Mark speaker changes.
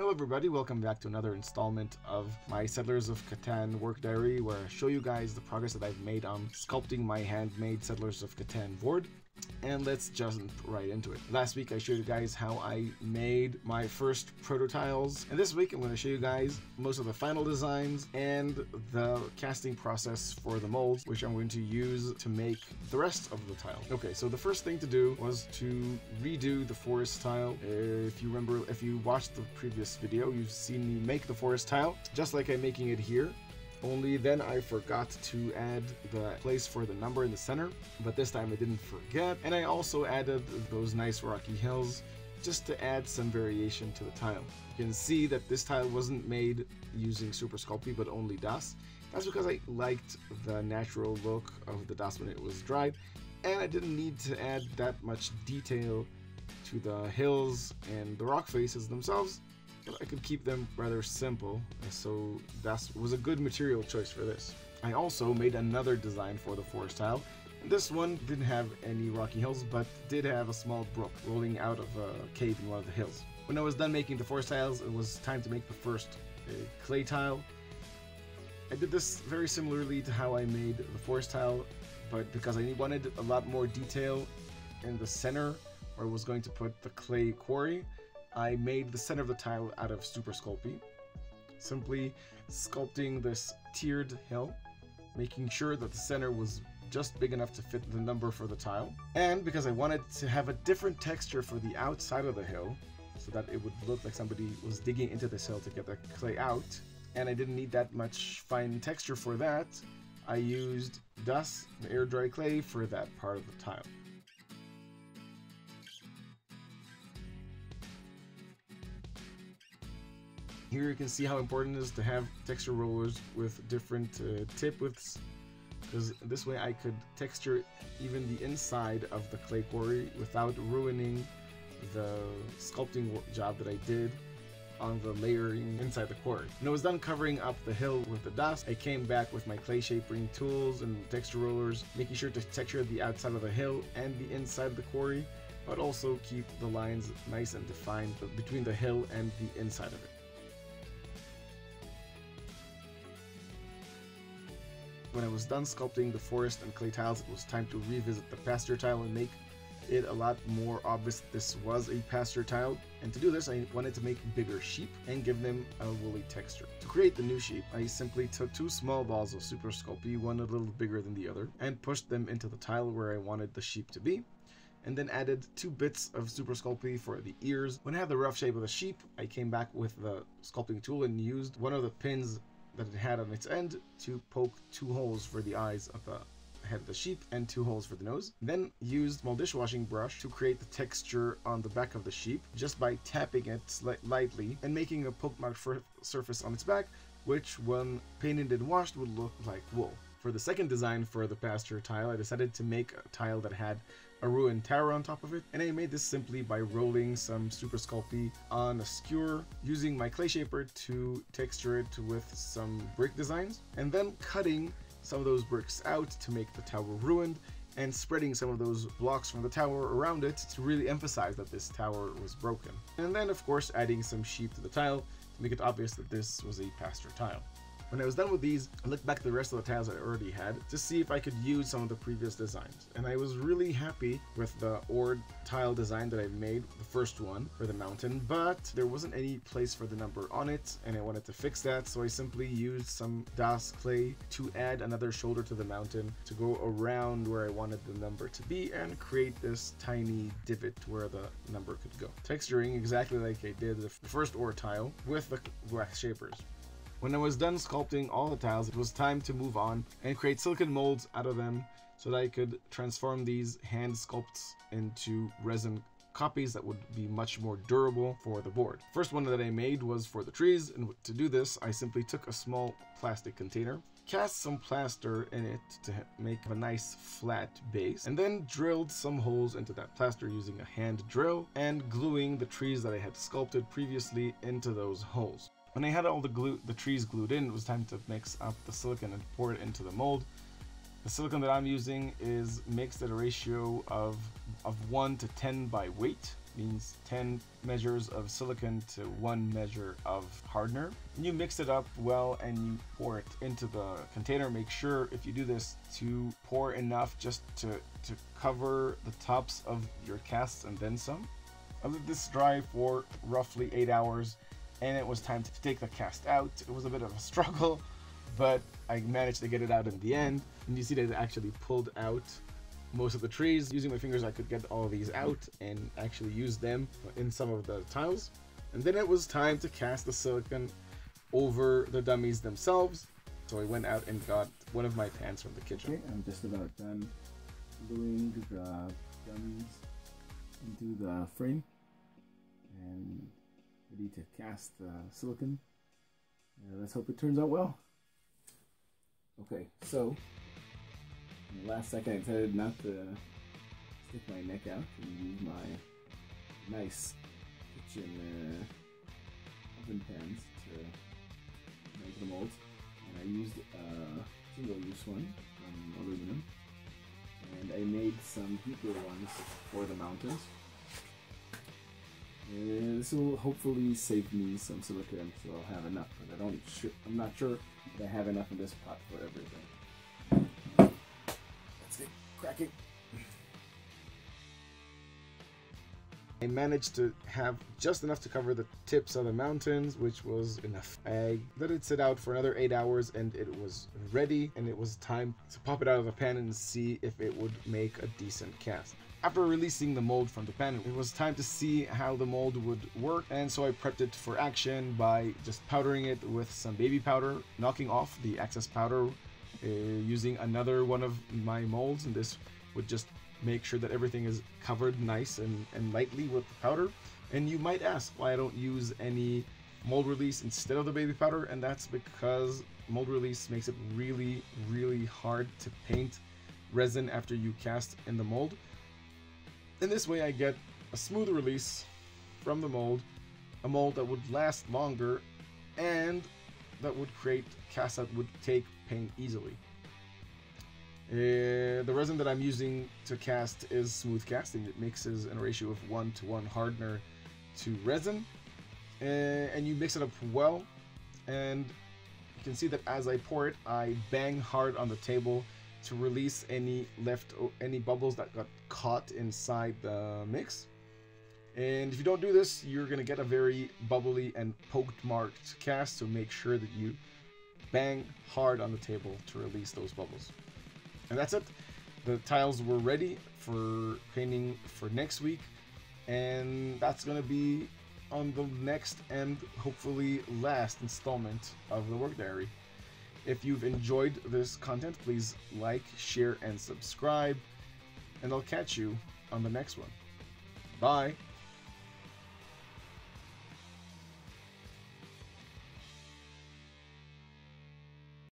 Speaker 1: Hello everybody, welcome back to another installment of my Settlers of Catan work diary, where I show you guys the progress that I've made on sculpting my handmade Settlers of Catan board. And let's jump right into it. Last week I showed you guys how I made my first prototiles, and this week I'm going to show you guys most of the final designs and the casting process for the molds, which I'm going to use to make the rest of the tile. Okay, so the first thing to do was to redo the forest tile. If you remember, if you watched the previous video, you've seen me make the forest tile just like I'm making it here. Only then I forgot to add the place for the number in the center, but this time I didn't forget. And I also added those nice rocky hills just to add some variation to the tile. You can see that this tile wasn't made using Super Sculpy, but only dust. That's because I liked the natural look of the dust when it was dried, and I didn't need to add that much detail to the hills and the rock faces themselves. I could keep them rather simple, so that was a good material choice for this. I also made another design for the forest tile. This one didn't have any rocky hills, but did have a small brook rolling out of a cave in one of the hills. When I was done making the forest tiles, it was time to make the first clay tile. I did this very similarly to how I made the forest tile, but because I wanted a lot more detail in the center where I was going to put the clay quarry, I made the center of the tile out of Super Sculpy, simply sculpting this tiered hill, making sure that the center was just big enough to fit the number for the tile. And because I wanted to have a different texture for the outside of the hill, so that it would look like somebody was digging into this hill to get the clay out, and I didn't need that much fine texture for that, I used dust, the air dry clay, for that part of the tile. Here you can see how important it is to have texture rollers with different tip widths, because this way I could texture even the inside of the clay quarry without ruining the sculpting job that I did on the layering inside the quarry. When I was done covering up the hill with the dust, I came back with my clay shaping tools and texture rollers, making sure to texture the outside of the hill and the inside of the quarry, but also keep the lines nice and defined between the hill and the inside of it. When I was done sculpting the forest and clay tiles, it was time to revisit the pasture tile and make it a lot more obvious that this was a pasture tile. And to do this, I wanted to make bigger sheep and give them a woolly texture. To create the new sheep, I simply took two small balls of Super Sculpy, one a little bigger than the other, and pushed them into the tile where I wanted the sheep to be, and then added 2 bits of Super Sculpy for the ears. When I had the rough shape of the sheep, I came back with the sculpting tool and used one of the pins that it had on its end to poke 2 holes for the eyes of the head of the sheep and 2 holes for the nose. Then used small dishwashing brush to create the texture on the back of the sheep just by tapping it lightly and making a poke mark surface on its back, which when painted and washed would look like wool. For the second design for the pasture tile, I decided to make a tile that had a ruined tower on top of it, and I made this simply by rolling some Super Sculpy on a skewer, using my clay shaper to texture it with some brick designs, and then cutting some of those bricks out to make the tower ruined, and spreading some of those blocks from the tower around it to really emphasize that this tower was broken. And then of course adding some sheep to the tile to make it obvious that this was a pasture tile. When I was done with these, I looked back at the rest of the tiles I already had to see if I could use some of the previous designs. And I was really happy with the ored tile design that I made, the first one for the mountain, but there wasn't any place for the number on it, and I wanted to fix that, so I simply used some dust clay to add another shoulder to the mountain to go around where I wanted the number to be and create this tiny divot where the number could go. Texturing exactly like I did the first ore tile with the wax shapers. When I was done sculpting all the tiles, it was time to move on and create silicone molds out of them so that I could transform these hand sculpts into resin copies that would be much more durable for the board. First one that I made was for the trees, and to do this, I simply took a small plastic container, cast some plaster in it to make a nice flat base, and then drilled some holes into that plaster using a hand drill and gluing the trees that I had sculpted previously into those holes. When I had all the trees glued in, it was time to mix up the silicone and pour it into the mold. The silicone that I'm using is mixed at a ratio of 1 to 10 by weight. means 10 measures of silicone to 1 measure of hardener. And you mix it up well and you pour it into the container. Make sure if you do this to pour enough just to cover the tops of your casts and then some. I let this dry for roughly 8 hours and it was time to take the cast out. It was a bit of a struggle, but I managed to get it out in the end. And you see that it actually pulled out most of the trees. Using my fingers I could get all of these out and actually use them in some of the tiles. And then it was time to cast the silicone over the dummies themselves. So I went out and got one of my pans from the kitchen.
Speaker 2: Okay, I'm just about done gluing the dummies into the frame and ready to cast the silicone. Let's hope it turns out well. Okay, so in the last second I decided not to stick my neck out and use my nice kitchen oven pans to make the molds. And I used a single-use one from aluminum, and I made some deeper ones for the mountains. This will hopefully save me some silicone, so I'll have enough. But I'm not sure that I have enough in this pot for everything. Let's get cracking.
Speaker 1: I managed to have just enough to cover the tips of the mountains, which was enough. I let it sit out for another 8 hours and it was ready, and it was time to pop it out of the pan and see if it would make a decent cast. After releasing the mold from the pan, it was time to see how the mold would work, and so I prepped it for action by just powdering it with some baby powder, knocking off the excess powder using another one of my molds, and this would just make sure that everything is covered nice and lightly with the powder. And you might ask why I don't use any mold release instead of the baby powder, and that's because mold release makes it really hard to paint resin after you cast in the mold. In this way I get a smooth release from the mold, a mold that would last longer and that would create casts that would take paint easily. The resin that I'm using to cast is Smoothcast, and it mixes in a ratio of 1:1 hardener to resin, and you mix it up well, and you can see that as I pour it I bang hard on the table to release any bubbles that got caught inside the mix. And if you don't do this, you're gonna get a very bubbly and poked marked cast, so make sure that you bang hard on the table to release those bubbles. And that's it. The tiles were ready for painting for next week, and that's gonna be on the next and hopefully last installment of the work diary. If you've enjoyed this content, please like, share, and subscribe, and I'll catch you on the next one. Bye!